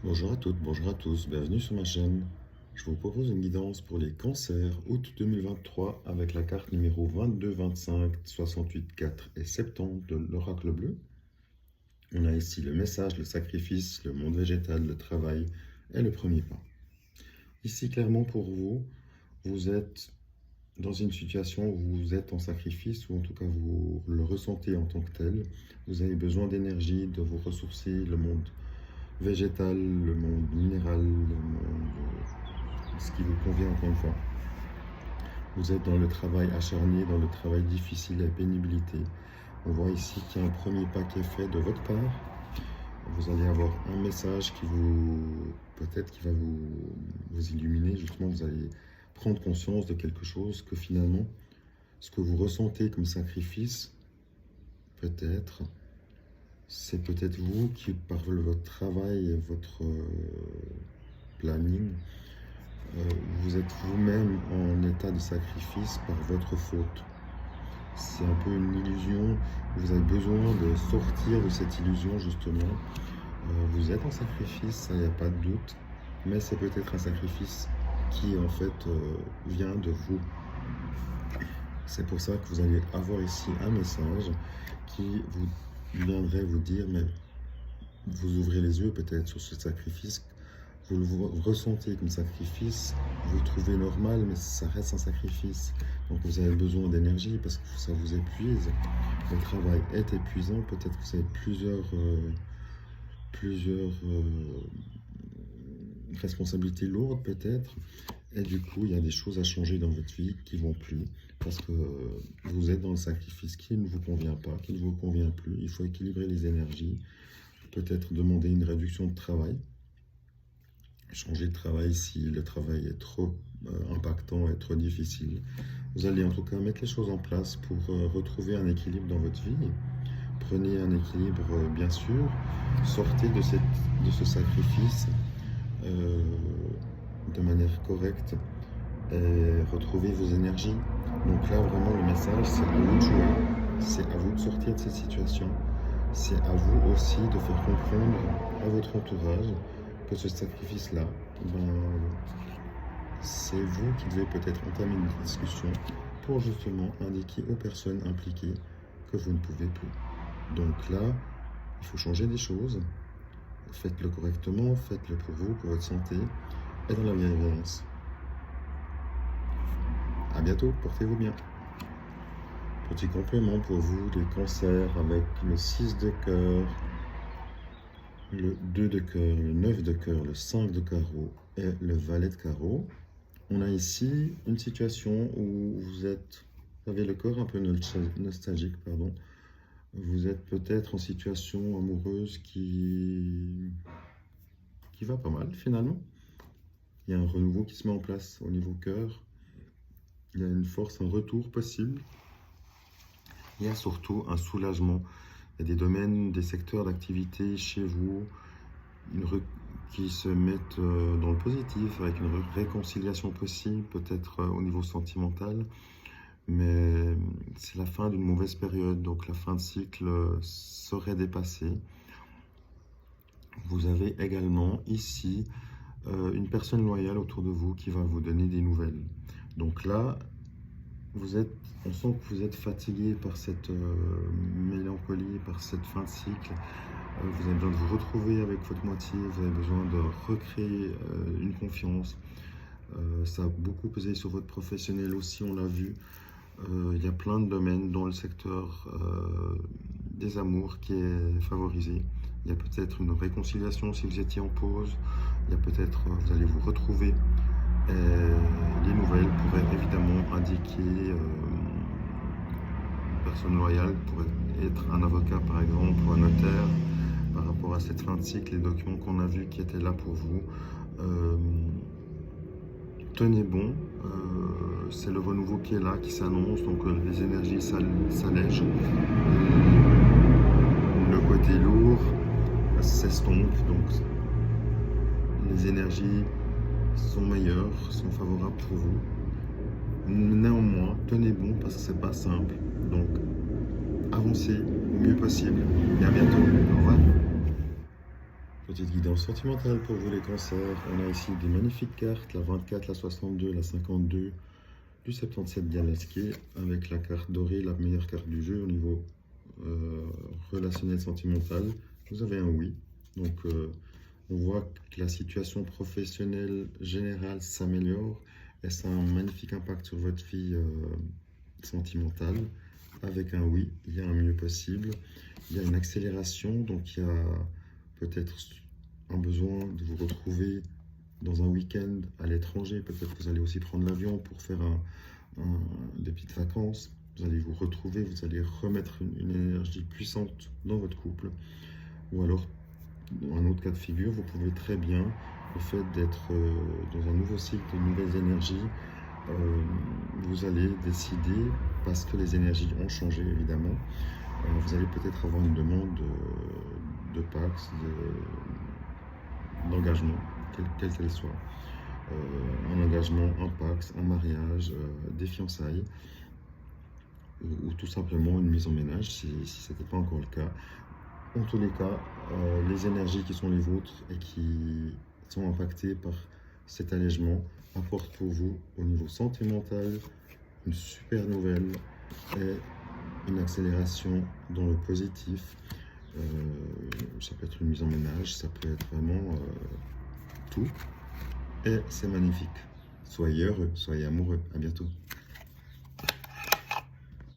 Bonjour à toutes, bonjour à tous, bienvenue sur ma chaîne. Je vous propose une guidance pour les cancers août 2023 avec la carte numéro 22, 25, 68, 4 et 70 de l'oracle bleu. On a ici le message, le sacrifice, le monde végétal, le travail et le premier pas. Ici, clairement pour vous, vous êtes dans une situation où vous êtes en sacrifice, ou en tout cas vous le ressentez en tant que tel. Vous avez besoin d'énergie, de vous ressourcer, le monde végétal, le monde minéral, le monde, ce qui vous convient encore une fois. Vous êtes dans le travail acharné, dans le travail difficile et pénibilité. On voit ici qu'il y a un premier pas qui est fait de votre part. Vous allez avoir un message qui vous, peut-être qui va vous illuminer. Justement, vous allez prendre conscience de quelque chose que finalement, ce que vous ressentez comme sacrifice, peut-être, c'est peut-être vous qui, par votre travail et votre planning, vous êtes vous-même en état de sacrifice par votre faute. C'est un peu une illusion, vous avez besoin de sortir de cette illusion justement. Vous êtes en sacrifice, ça, il n'y a pas de doute, mais c'est peut-être un sacrifice qui en fait vient de vous. C'est pour ça que vous allez avoir ici un message qui vous viendrait vous dire, mais vous ouvrez les yeux peut-être sur ce sacrifice, vous le ressentez comme sacrifice, vous le trouvez normal, mais ça reste un sacrifice. Donc vous avez besoin d'énergie parce que ça vous épuise. Le travail est épuisant, peut-être que vous avez plusieurs responsabilités lourdes peut-être. Et du coup, il y a des choses à changer dans votre vie qui vont plus parce que vous êtes dans le sacrifice qui ne vous convient pas, qui ne vous convient plus. Il faut équilibrer les énergies, peut-être demander une réduction de travail. Changer de travail si le travail est trop impactant et trop difficile. Vous allez en tout cas mettre les choses en place pour retrouver un équilibre dans votre vie. Prenez un équilibre, bien sûr. Sortez de ce sacrifice de manière correcte et retrouvez vos énergies. Donc là, vraiment, le message, c'est à vous de jouer. C'est à vous de sortir de cette situation. C'est à vous aussi de faire comprendre à votre entourage que ce sacrifice-là, c'est vous qui devez peut-être entamer une discussion pour justement indiquer aux personnes impliquées que vous ne pouvez plus. Donc là, il faut changer des choses. Faites-le correctement, faites-le pour vous, pour votre santé et dans la bienveillance. À bientôt, portez-vous bien. Petit complément pour vous, les cancers avec le 6 de cœur, le 2 de cœur, le 9 de cœur, le 5 de carreau et le valet de carreau. On a ici une situation où vous avez le corps un peu nostalgique, pardon. Vous êtes peut-être en situation amoureuse qui va pas mal finalement. Il y a un renouveau qui se met en place au niveau cœur. Il y a une force, un retour possible. Il y a surtout un soulagement. Il y a des domaines, des secteurs d'activité chez vous qui se mettent dans le positif, avec une réconciliation possible, peut-être au niveau sentimental. Mais c'est la fin d'une mauvaise période, donc la fin de cycle serait dépassée. Vous avez également ici une personne loyale autour de vous qui va vous donner des nouvelles. Donc là, on sent que vous êtes fatigué par cette mélancolie, par cette fin de cycle. Vous avez besoin de vous retrouver avec votre moitié, vous avez besoin de recréer une confiance. Ça a beaucoup pesé sur votre professionnel aussi, on l'a vu. Il y a plein de domaines dans le secteur des amours qui est favorisé. Il y a peut-être une réconciliation si vous étiez en pause. Il y a peut-être, vous allez vous retrouver. Les nouvelles pourraient évidemment indiquer une personne loyale pourrait être un avocat par exemple ou un notaire par rapport à cette fin de cycle, les documents qu'on a vus qui étaient là pour vous. Tenez bon, c'est le renouveau qui est là, qui s'annonce, donc les énergies s'allègent. Le côté lourd s'estompe, donc les énergies sont meilleures, sont favorables pour vous. Néanmoins, tenez bon parce que c'est pas simple. Donc, avancez au mieux possible et à bientôt. Au revoir. Petite guidance sentimentale pour vous les cancers. On a ici des magnifiques cartes, la 24, la 62, la 52, du 77 Dialasqué, avec la carte dorée, la meilleure carte du jeu au niveau relationnel sentimental. Vous avez un oui. Donc on voit que la situation professionnelle générale s'améliore et ça a un magnifique impact sur votre vie sentimentale. Avec un oui, il y a un mieux possible. Il y a une accélération, donc il y a peut-être un besoin de vous retrouver dans un week-end à l'étranger. Peut-être que vous allez aussi prendre l'avion pour faire des petites vacances. Vous allez vous retrouver, vous allez remettre une énergie puissante dans votre couple. Ou alors, dans un autre cas de figure, vous pouvez très bien, le fait d'être dans un nouveau cycle, de nouvelles énergies, vous allez décider, parce que les énergies ont changé évidemment, vous allez peut-être avoir une demande de Pax, d'engagement, quelle qu'elle soit. Un engagement, un Pax, un mariage, des fiançailles, ou tout simplement une mise en ménage si ce n'était pas encore le cas. En tous les cas, les énergies qui sont les vôtres et qui sont impactées par cet allègement apportent pour vous, au niveau sentimental, une super nouvelle et une accélération dans le positif. Ça peut être une mise en ménage, ça peut être vraiment tout. Et c'est magnifique. Soyez heureux, soyez amoureux. À bientôt.